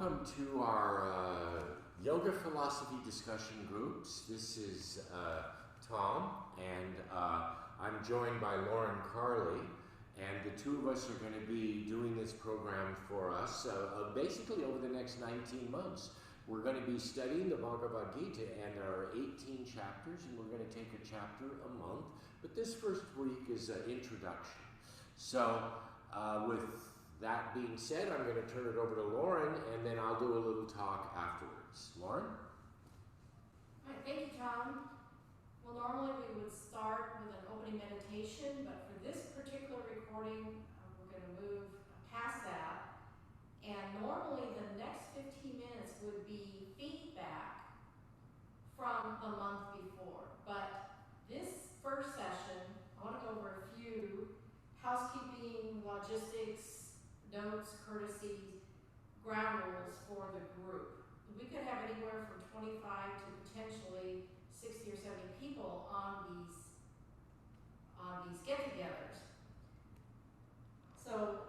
welcome to our yoga philosophy discussion groups. This is Tom, and I'm joined by Lauren Carley, and the two of us are going to be doing this program for us basically over the next 19 months. We're going to be studying the Bhagavad Gita, and there are 18 chapters, and we're going to take a chapter a month, but this first week is an introduction. So with that being said, I'm going to turn it over to Lauren, and then I'll do a little talk afterwards. Lauren? All right, thank you, Tom. Well, normally we would start with an opening meditation, but for this particular recording, we're going to move past that. And normally the next 15 minutes would be feedback from the month before. But this first session, I want to go over a few housekeeping, logistics, notes, courtesies, ground rules for the group. We could have anywhere from 25 to potentially 60 or 70 people on these get-togethers. So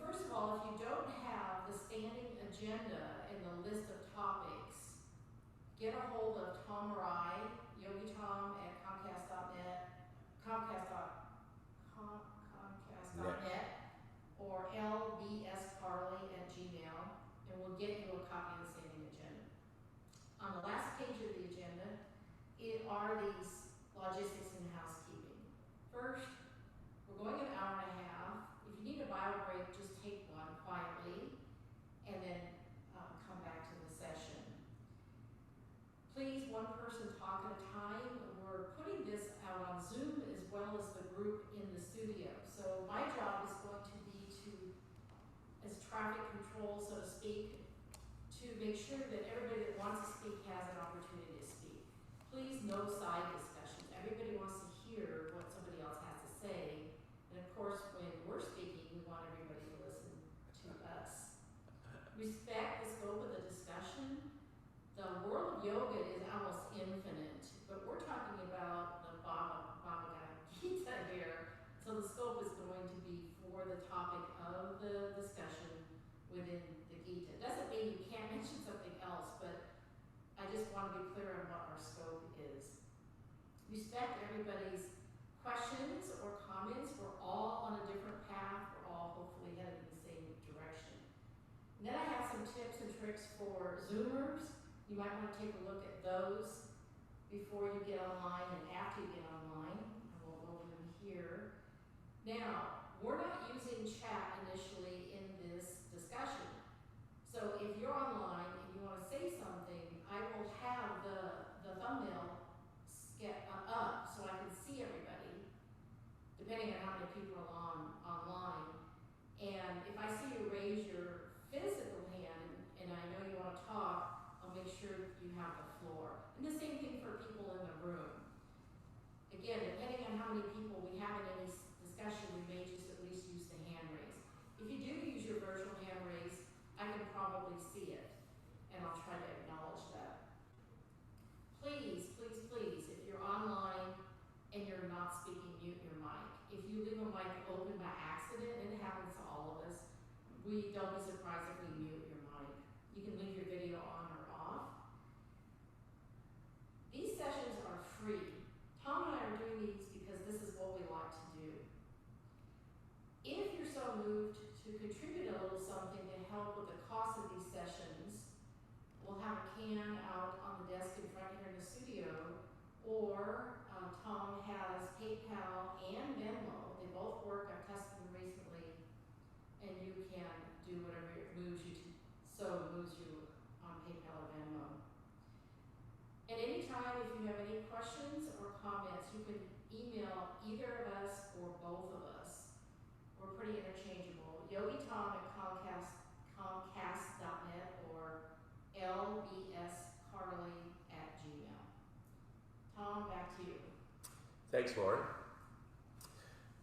first of all, if you don't have the standing agenda and the list of topics, get a hold of Tom or I, YogiTom at Comcast.net, Comcast.net, or lbscarley@gmail, and we'll get you a copy of the standing agenda. On the last page of the agenda, are these logistics and housekeeping. First, we're going an hour and a half. If you need a bio break, just take one quietly, and then come back to the session. Please, one person talk at a time. We're putting this out on Zoom as well as the group in the studio. So my job is going to be as traffic control, so to speak, to make sure that everybody that wants to speak has an opportunity to speak. Please, no side discussions. Everybody wants to hear what somebody else has to say. And of course, when we're speaking, we want everybody to listen to us. Respect the scope of the discussion. The world of yoga is almost infinite, but we're talking about the Bhagavad Gita here. So the scope is going to be for the topic of the discussion within the Gita. It doesn't mean you can't mention something else, but I just want to be clear on what our scope is. Respect everybody's questions or comments. We're all on a different path. We're all hopefully headed in the same direction. And then I have some tips and tricks for Zoomers. You might want to take a look at those before you get online and after you get online. I won't go over them here. Now, we're not using chat initially in this discussion. So if you're online and you want to say something, I will have the thumbnail up so I can see everybody, depending on how many people are online. And if I see you raise your physical hand and I know you want to talk, I'll make sure you have the floor. And the same thing for people in the room. Again, depending on how many people we have in any discussion, we may just at least use the hand raise. If you do use your virtual hand raise, I can probably see it, and I'll try to acknowledge that. Please, please, please, if you're online and you're not speaking, mute your mic. If you leave a mic open by accident, and it happens to all of us, don't be surprised if we mute your mic. You can leave your video on or off. These sessions are free. Tom and I are doing these because this is what we like to do. If you're so moved to contribute a little something to help with the cost of these sessions, we'll have a can out on the desk in front here in the studio, or Tom has PayPal and Venmo. They both work. I've tested them recently, and you can do whatever it moves you on PayPal or Venmo. At any time, if you have any questions or comments, you can email either of us or both of us. We're pretty interchangeable. YogiTom at Comcast.net or lbscarley@gmail. Tom, back to you. Thanks, Lauren.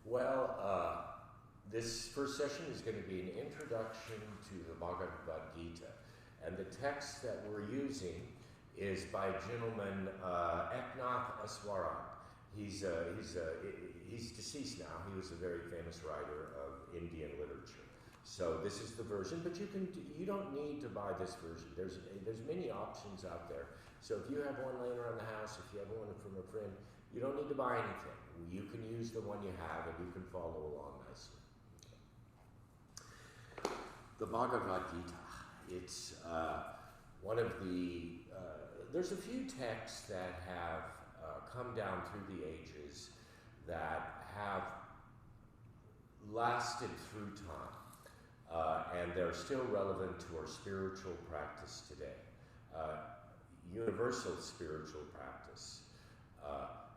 Well, this first session is going to be an introduction to the Bhagavad Gita. And the text that we're using is by a gentleman, Eknath Aswaran. He's deceased now. He was a very famous writer of Indian literature. So this is the version, but you don't need to buy this version. There's many options out there. So if you have one laying around the house, if you have one from a friend, you don't need to buy anything. You can use the one you have, and you can follow along nicely. The Bhagavad Gita. It's one of the. There's a few texts that have come down through the ages that have lasted through time, and they're still relevant to our spiritual practice today. Universal spiritual practice.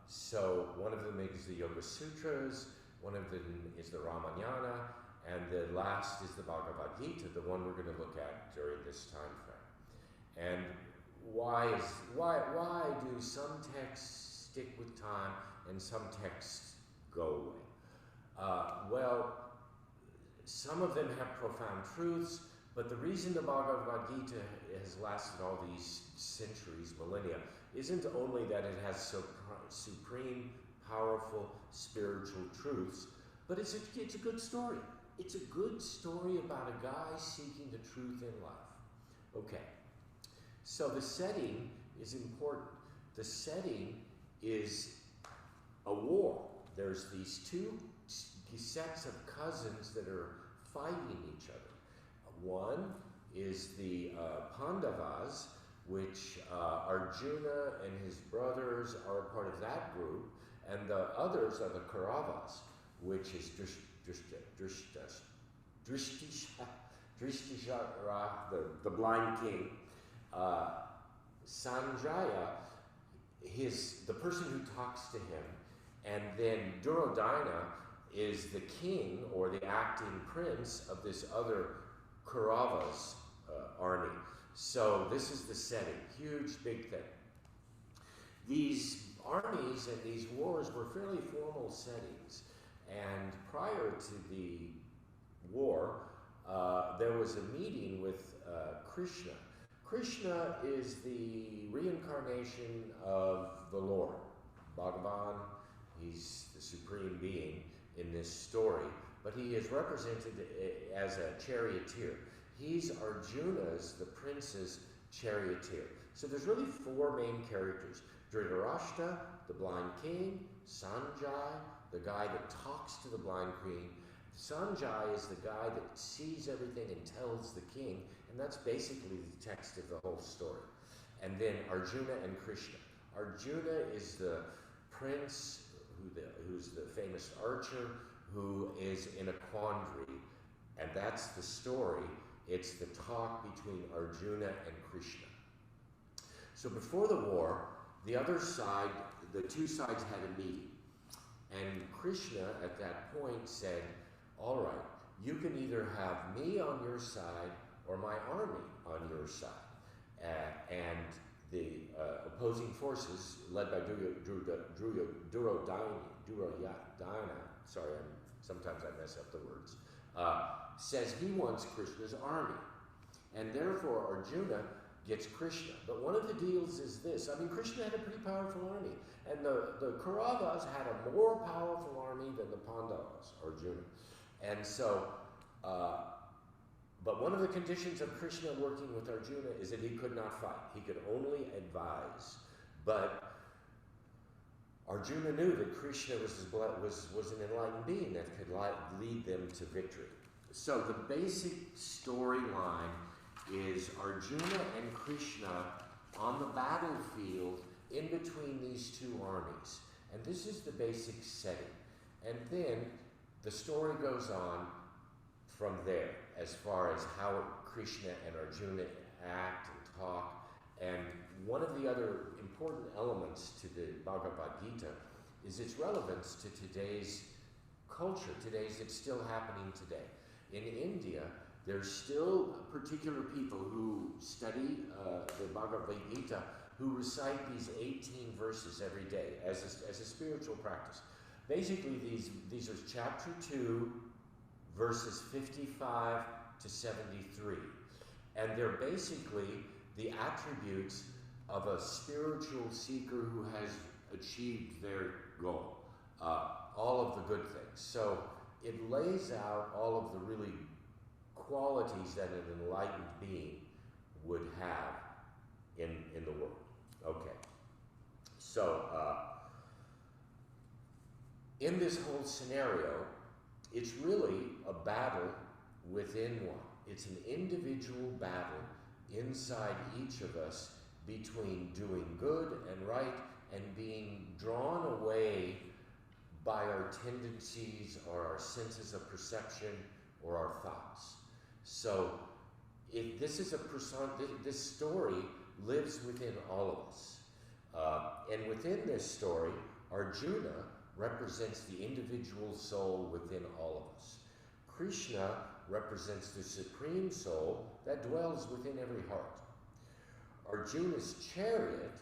So one of them is the Yoga Sutras, one of them is the Ramayana, and the last is the Bhagavad Gita, the one we're going to look at during this time frame. And why do some texts stick with time and some texts go away? Well, some of them have profound truths, but the reason the Bhagavad Gita has lasted all these centuries, millennia, isn't only that it has supreme, powerful spiritual truths, but it's a good story. It's a good story about a guy seeking the truth in life. Okay, so the setting is important. The setting is a war. There's these two sets of cousins that are fighting each other. One is the Pandavas, which Arjuna and his brothers are a part of that group, and the others are the Kauravas, which is Drishtishara, the blind king. Sanjaya, the person who talks to him, and then Duryodhana is the king or the acting prince of this other Kauravas army. So this is the setting, huge, big thing. These armies and these wars were fairly formal settings, and prior to the war, there was a meeting with Krishna. Krishna is the reincarnation of the Lord, Bhagavan. He's the supreme being in this story, but he is represented as a charioteer. He's Arjuna's, the prince's charioteer. So there's really four main characters. Dhritarashtra, the blind king. Sanjay, the guy that talks to the blind queen. Sanjay is the guy that sees everything and tells the king, and that's basically the text of the whole story. And then Arjuna and Krishna. Arjuna is the prince who's the famous archer who is in a quandary, and that's the story. It's the talk between Arjuna and Krishna. So before the war, the other side, the two sides had a meeting, and Krishna at that point said, all right, you can either have me on your side or my army on your side. And the opposing forces, led by Duryodhana, sorry, sometimes I mess up the words, says he wants Krishna's army. And therefore Arjuna gets Krishna. But one of the deals is this. I mean, Krishna had a pretty powerful army. And the Kauravas had a more powerful army than the Pandavas, Arjuna. And so, but one of the conditions of Krishna working with Arjuna is that he could not fight. He could only advise. But Arjuna knew that Krishna was an enlightened being that could lead them to victory. So the basic storyline is Arjuna and Krishna on the battlefield in between these two armies. And this is the basic setting. And then the story goes on from there as far as how Krishna and Arjuna act and talk. And one of the other important elements to the Bhagavad Gita is its relevance to today's culture. It's still happening today. In India, there's still particular people who study the Bhagavad Gita who recite these 18 verses every day as a spiritual practice. Basically, these are chapter 2, verses 55 to 73. And they're basically the attributes of a spiritual seeker who has achieved their goal, all of the good things. So it lays out all of the really qualities that an enlightened being would have in the world. Okay. So, in this whole scenario, it's really a battle within one. It's an individual battle inside each of us between doing good and right and being drawn away by our tendencies or our senses of perception or our thoughts. So, if this is this story lives within all of us. And within this story, Arjuna represents the individual soul within all of us. Krishna represents the supreme soul that dwells within every heart. Arjuna's chariot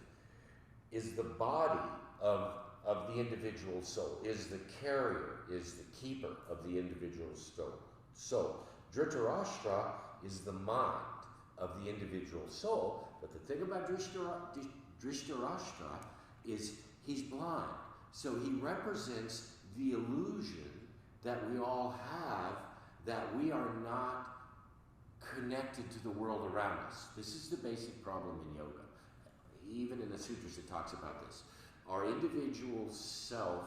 is the body of the individual soul, is the carrier, is the keeper of the individual soul. So, Dhritarashtra is the mind of the individual soul, but the thing about Dhritarashtra is he's blind. So he represents the illusion that we all have that we are not connected to the world around us. This is the basic problem in yoga. Even in the sutras it talks about this. Our individual self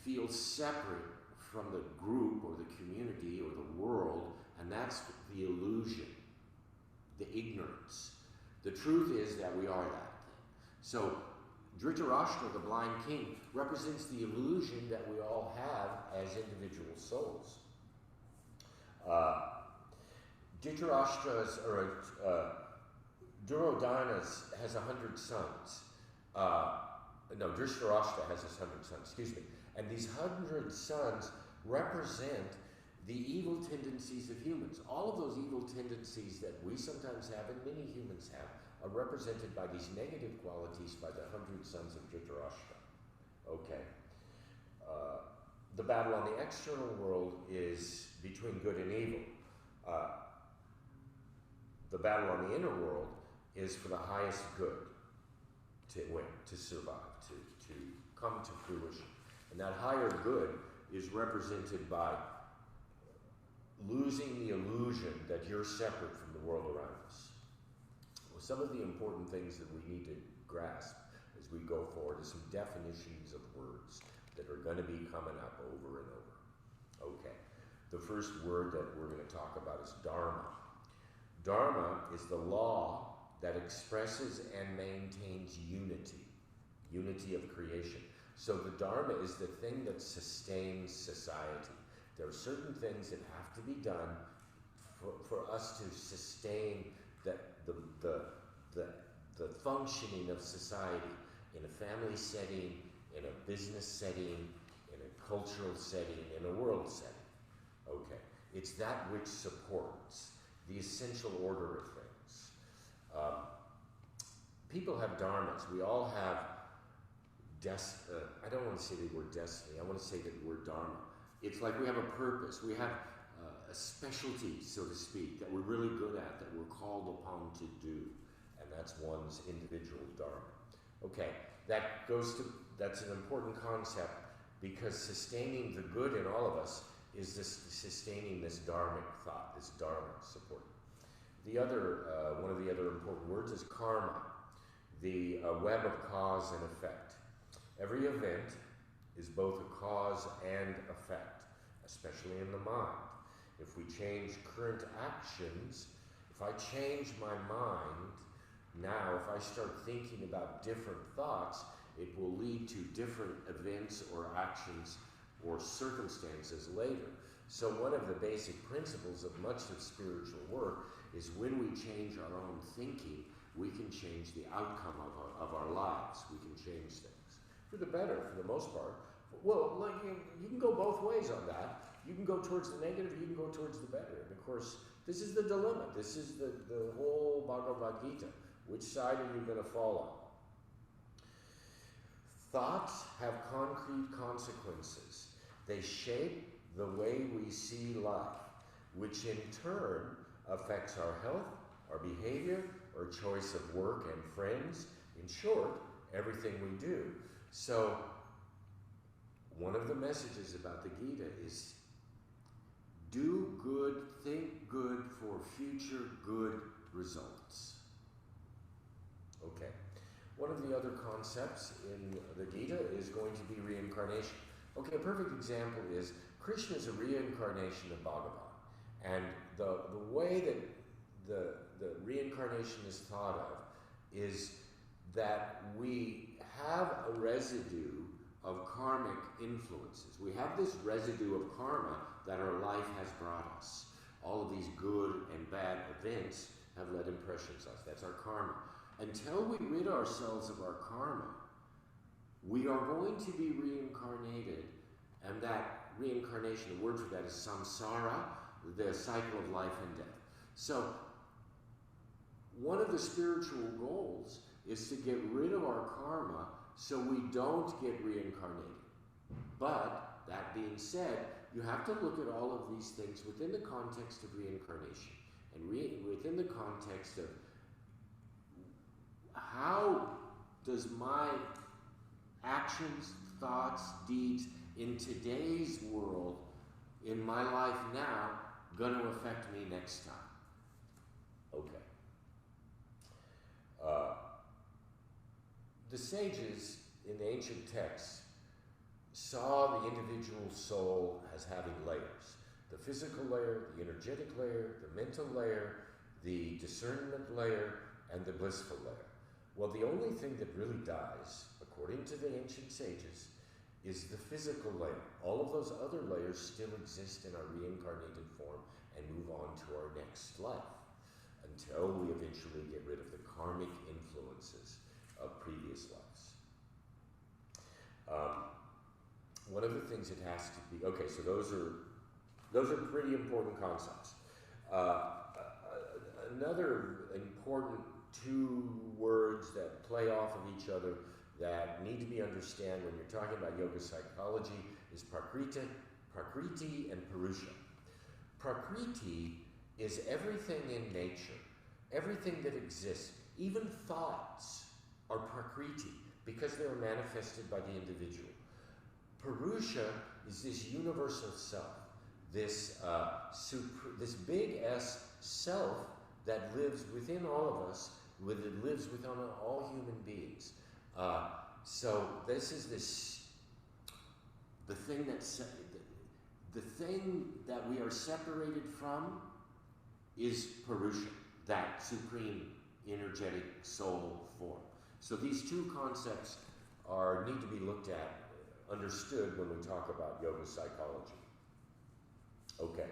feels separate from the group or the community or the world, and that's the illusion, the ignorance. The truth is that we are that thing. So Dhritarashtra, the blind king, represents the illusion that we all have as individual souls. Duryodhana has 100 sons. Dhritarashtra has 100 sons, excuse me. And these 100 sons represent the evil tendencies of humans. All of those evil tendencies that we sometimes have and many humans have are represented by these negative qualities by the 100 sons of Dhritarashtra. Okay. The battle on the external world is between good and evil. The battle on the inner world is for the highest good to win, to survive, to come to fruition. And that higher good is represented by losing the illusion that you're separate from the world around us. Well, some of the important things that we need to grasp as we go forward is some definitions of words that are going to be coming up over and over. Okay, the first word that we're going to talk about is dharma. Dharma is the law that expresses and maintains unity of creation. So the dharma is the thing that sustains society. There are certain things that have to be done for us to sustain the functioning of society in a family setting, in a business setting, in a cultural setting, in a world setting. Okay, it's that which supports the essential order of things. People have dharmas. We all have I don't want to say the word destiny. I want to say the word dharma. It's like we have a purpose. We have a specialty, so to speak, that we're really good at, that we're called upon to do. And that's one's individual dharma. Okay, that's an important concept because sustaining the good in all of us is sustaining this dharmic thought, this dharma support. One of the other important words is karma, the web of cause and effect. Every event is both a cause and effect, especially in the mind. If we change current actions, if I change my mind now, if I start thinking about different thoughts, it will lead to different events or actions or circumstances later. So one of the basic principles of much of spiritual work is when we change our own thinking, we can change the outcome of our lives. We can change things. For the better, for the most part. Well, like you can go both ways on that. You can go towards the negative, you can go towards the better. And of course, this is the dilemma. This is the whole Bhagavad Gita. Which side are you going to fall on? Thoughts have concrete consequences. They shape the way we see life, which in turn affects our health, our behavior, our choice of work and friends. In short, everything we do. So, one of the messages about the Gita is do good, think good for future good results. Okay. One of the other concepts in the Gita is going to be reincarnation. Okay, a perfect example is Krishna is a reincarnation of Bhagavan. And the way that the reincarnation is thought of is that we have a residue of karmic influences. We have this residue of karma that our life has brought us. All of these good and bad events have led impressions on us. That's our karma. Until we rid ourselves of our karma, we are going to be reincarnated, and that reincarnation, the word for that is samsara, the cycle of life and death. So, one of the spiritual goals is to get rid of our karma so we don't get reincarnated. But, that being said, you have to look at all of these things within the context of reincarnation, and within the context of how does my actions, thoughts, deeds in today's world, in my life now, going to affect me next time? Okay. The sages in the ancient texts saw the individual soul as having layers. The physical layer, the energetic layer, the mental layer, the discernment layer, and the blissful layer. Well, the only thing that really dies, according to the ancient sages, is the physical layer. All of those other layers still exist in our reincarnated form and move on to our next life until we eventually get rid of the karmic influences of previous lives. One of the things it has to be, okay, so those are pretty important concepts. Another important two words that play off of each other that need to be understood when you're talking about yoga psychology is prakriti and purusha. Prakriti is everything in nature, everything that exists. Even thoughts are prakriti because they are manifested by the individual. Purusha is this universal self, this big S self that lives within all of us, it lives within all human beings. So this is the thing that we are separated from is Purusha, that supreme energetic soul form. So these two concepts need to be looked at, understood when we talk about yoga psychology. Okay.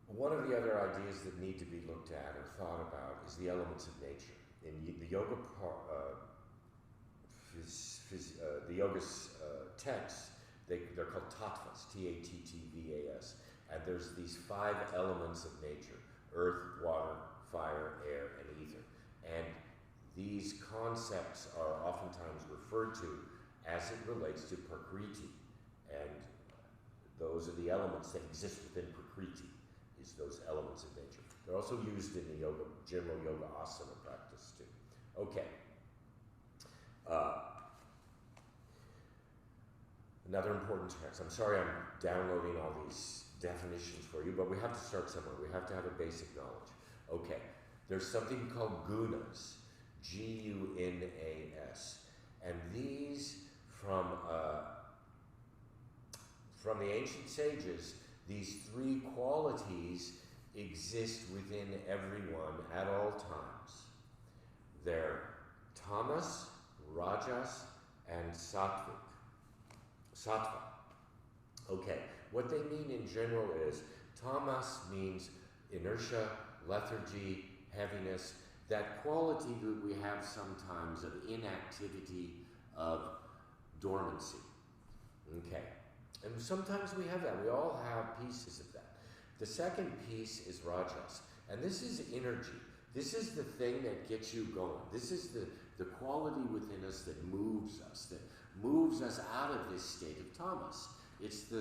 One of the other ideas that need to be looked at or thought about is the elements of nature. In the yoga texts, they're called tattvas, Tattvas, and there's these 5 elements of nature: earth, water, fire, air, and ether. And these concepts are oftentimes referred to as it relates to prakriti, and those are the elements that exist within prakriti, is those elements of nature. They're also used in the general yoga asana practice too. Okay. Another important text. I'm sorry I'm downloading all these definitions for you, but we have to start somewhere. We have to have a basic knowledge. Okay. There's something called gunas, Gunas, and these from the ancient sages, these 3 qualities exist within everyone at all times. They're tamas, rajas, and sattva. Okay, what they mean in general is tamas means inertia, lethargy, heaviness, that quality that we have sometimes of inactivity, of dormancy. Okay, and sometimes we have that. We all have pieces of that. The second piece is rajas, and this is energy. This is the thing that gets you going. This is the quality within us that moves us out of this state of tamas. It's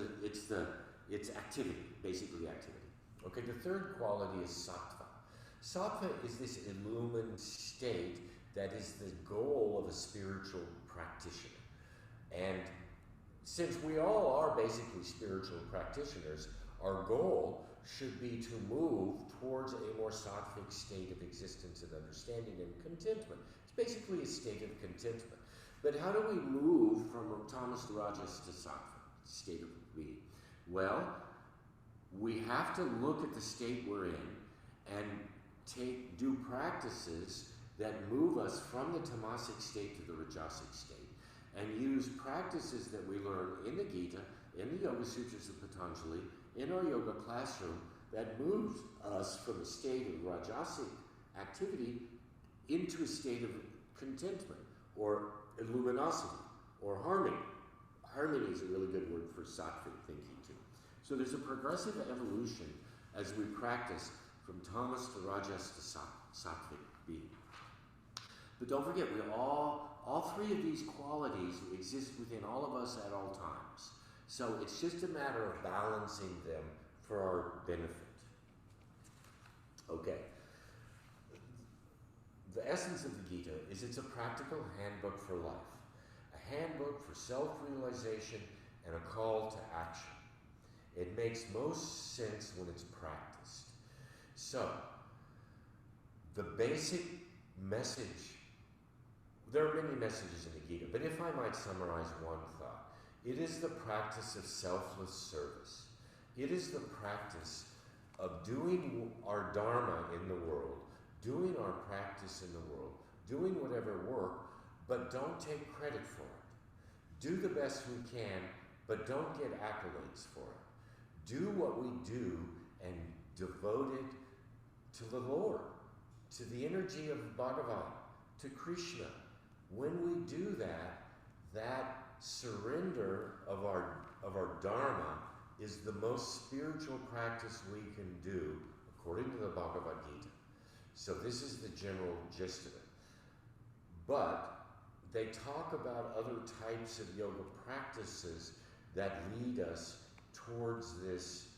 activity, basically activity. Okay, the third quality is sattva. Sattva is this illumined state that is the goal of a spiritual practitioner. And since we all are basically spiritual practitioners, our goal should be to move towards a more sattvic state of existence and understanding and contentment. It's basically a state of contentment. But how do we move from tamas to rajas to sattvic state of being? Well, we have to look at the state we're in and do practices that move us from the tamasic state to the rajasic state, and use practices that we learn in the Gita, in the Yoga Sutras of Patanjali, in our yoga classroom, that moves us from a state of rajasic activity into a state of contentment, or luminosity, or harmony. Harmony is a really good word for sattvic thinking too. So there's a progressive evolution as we practice from tamas to rajas to sattvic being. But don't forget, all three of these qualities exist within all of us at all times. So it's just a matter of balancing them for our benefit. Okay. The essence of the Gita is it's a practical handbook for life, a handbook for self-realization and a call to action. It makes most sense when it's practiced. So, the basic message, there are many messages in the Gita, but if I might summarize one thought, it is the practice of selfless service. It is the practice of doing our dharma in the world, doing our practice in the world, doing whatever work, but don't take credit for it. Do the best we can, but don't get accolades for it. Do what we do and devote it to the Lord, to the energy of Bhagavan, to Krishna. When we do that, that surrender of our dharma is the most spiritual practice we can do according to the Bhagavad Gita. So this is the general gist of it. But they talk about other types of yoga practices that lead us towards this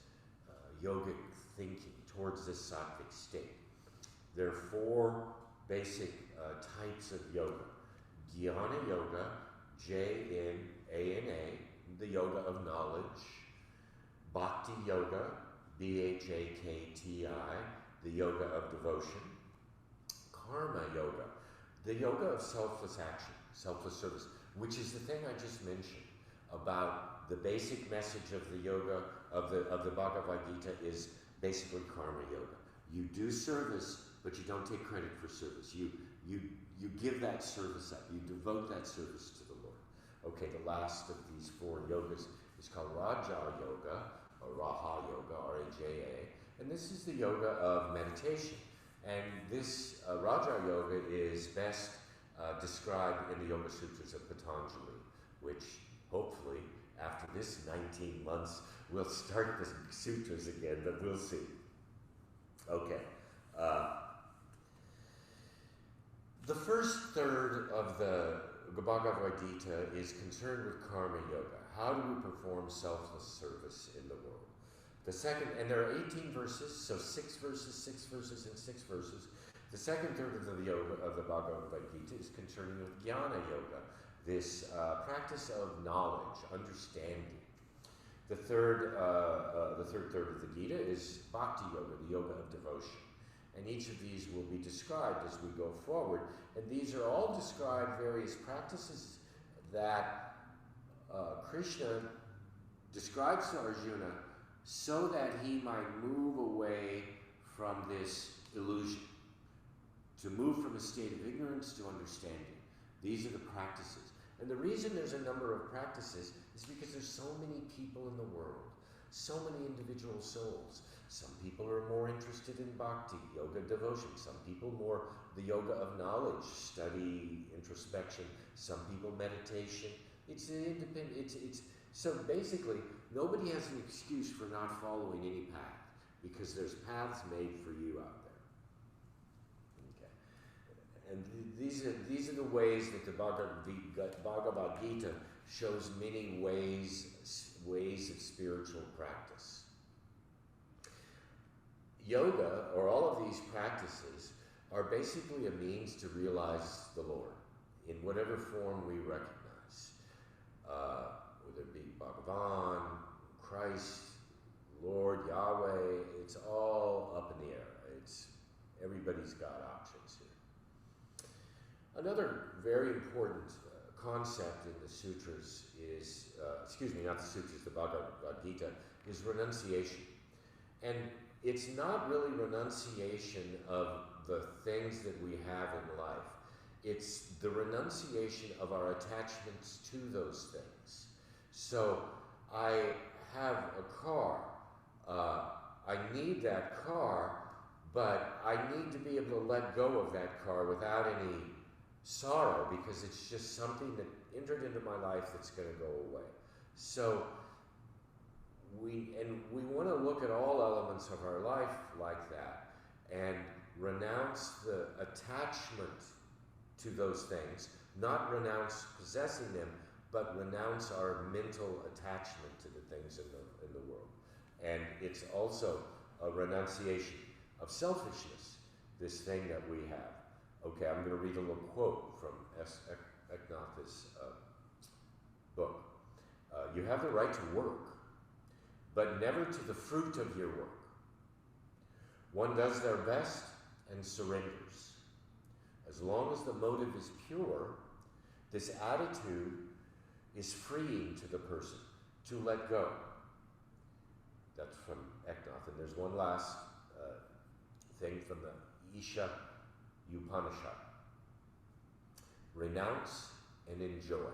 yogic thinking, towards this sattvic state. There are four basic types of yoga. Jnana yoga, J-N-A-N-A, the yoga of knowledge. Bhakti yoga, B-H-A-K-T-I, the yoga of devotion. Karma yoga, the yoga of selfless action, selfless service, which is the thing I just mentioned about the basic message of the yoga of the Bhagavad Gita is basically karma yoga. You do service, but you don't take credit for service. You give that service up. You devote that service to the Lord. Okay, the last of these four yogas is called Raja Yoga, or Raha Yoga, R-A-J-A, and this is the yoga of meditation. And this Raja Yoga is best described in the Yoga Sutras of Patanjali, which hopefully after this 19 months we'll start the sutras again, but we'll see. Okay. The first third of the Bhagavad Gita is concerned with karma yoga. How do we perform selfless service in the world? The second, and there are 18 verses, so 6 verses, 6 verses, and 6 verses. The second third of the yoga of the Bhagavad Gita is concerning with jnana yoga, this practice of knowledge, understanding. The third third of the Gita is bhakti yoga, the yoga of devotion. And each of these will be described as we go forward. And these are all described various practices that Krishna describes to Arjuna so that he might move away from this illusion, to move from a state of ignorance to understanding. These are the practices. And the reason there's a number of practices is because there's so many people in the world, so many individual souls. Some people are more interested in bhakti, yoga, devotion. Some people more the yoga of knowledge, study, introspection. Some people meditation. It's independent. So basically, nobody has an excuse for not following any path because there's paths made for you out there. Okay, and these are the ways that the Bhagavad Gita shows many ways of spiritual practice. Yoga, or all of these practices, are basically a means to realize the Lord in whatever form we recognize, whether it be Bhagavan, Christ, Lord, Yahweh, it's all up in the air. Everybody's got options here. Another very important concept in the sutras is, not the sutras, the Bhagavad Gita, is renunciation. And it's not really renunciation of the things that we have in life. It's the renunciation of our attachments to those things. So I have a car. I need that car, but I need to be able to let go of that car without any sorrow, because it's just something that entered into my life that's going to go away. So we want to look at all elements of our life like that and renounce the attachment to those things, not renounce possessing them, but renounce our mental attachment to the things in the world. And it's also a renunciation of selfishness, this thing that we have. Okay, I'm going to read a little quote from Eknath's book. You have the right to work, but never to the fruit of your work. One does their best and surrenders. As long as the motive is pure, this attitude is freeing to the person to let go. That's from Eknath. And there's one last thing from the Isha Upanishad. Renounce and enjoy.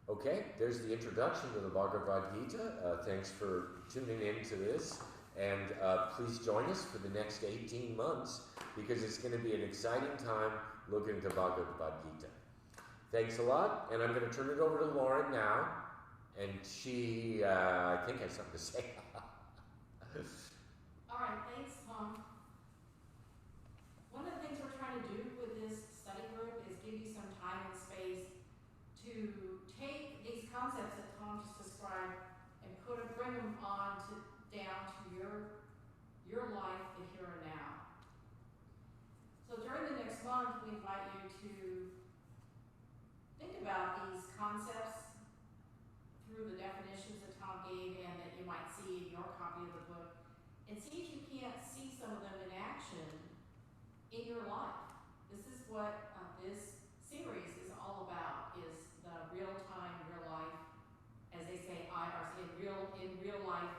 Okay, there's the introduction to the Bhagavad Gita. Thanks for tuning in to this. And please join us for the next 18 months, because it's going to be an exciting time looking at the Bhagavad Gita. Thanks a lot, and I'm going to turn it over to Lauren now. And she, I think, has something to say. All right, thanks, Tom. One of the things we're trying to do with this study group is give you some time and space to take these concepts that Tom just described and bring them down to your life, the here and now. So during the next month, we invite you to think about these concepts through the definitions that Tom gave and that you might see in your copy of the book, and see if you can't see some of them in action in your life. This is what this series is all about, is the real-time, real life, as they say, IRC, in real life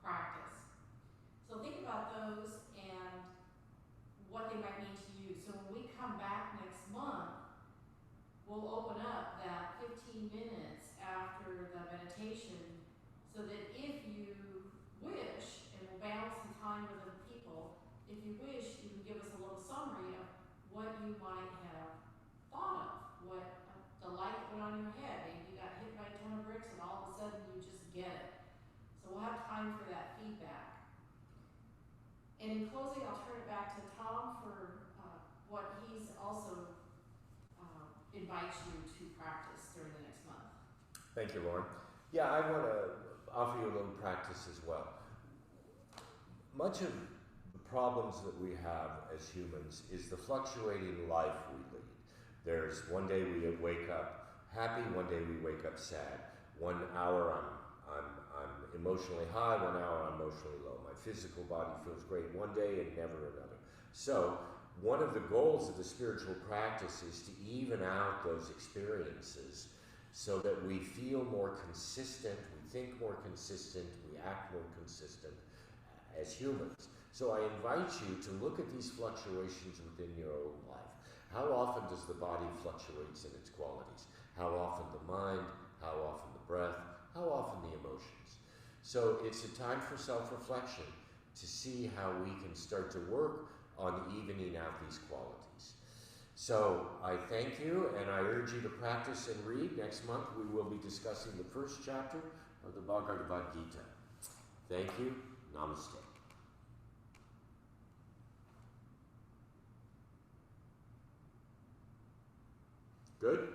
practice. So think about those and what they might mean to you. So when we come back next month, we'll open up that 15 minutes after the meditation, so that if you wish, and we'll balance some time with other people, if you wish, you can give us a little summary of what you might have thought of, what the light that went on your head. Maybe you got hit by a ton of bricks and all of a sudden you just get it. So we'll have time for that feedback. And in closing, I'll turn it back to Tom for what he's also invites you to practice during the next month. Thank you, Lauren. Yeah, I want to offer you a little practice as well. Much of the problems that we have as humans is the fluctuating life we lead. There's one day we wake up happy, one day we wake up sad. 1 hour I'm emotionally high, 1 hour I'm emotionally low. My physical body feels great one day and never another. So one of the goals of the spiritual practice is to even out those experiences so that we feel more consistent, we think more consistent, we act more consistent as humans. So I invite you to look at these fluctuations within your own life. How often does the body fluctuates in its qualities? How often the mind? How often the breath? How often the emotions? So it's a time for self-reflection to see how we can start to work on evening out these qualities. So I thank you, and I urge you to practice and read. Next month we will be discussing the first chapter of the Bhagavad Gita. Thank you. Namaste. Good?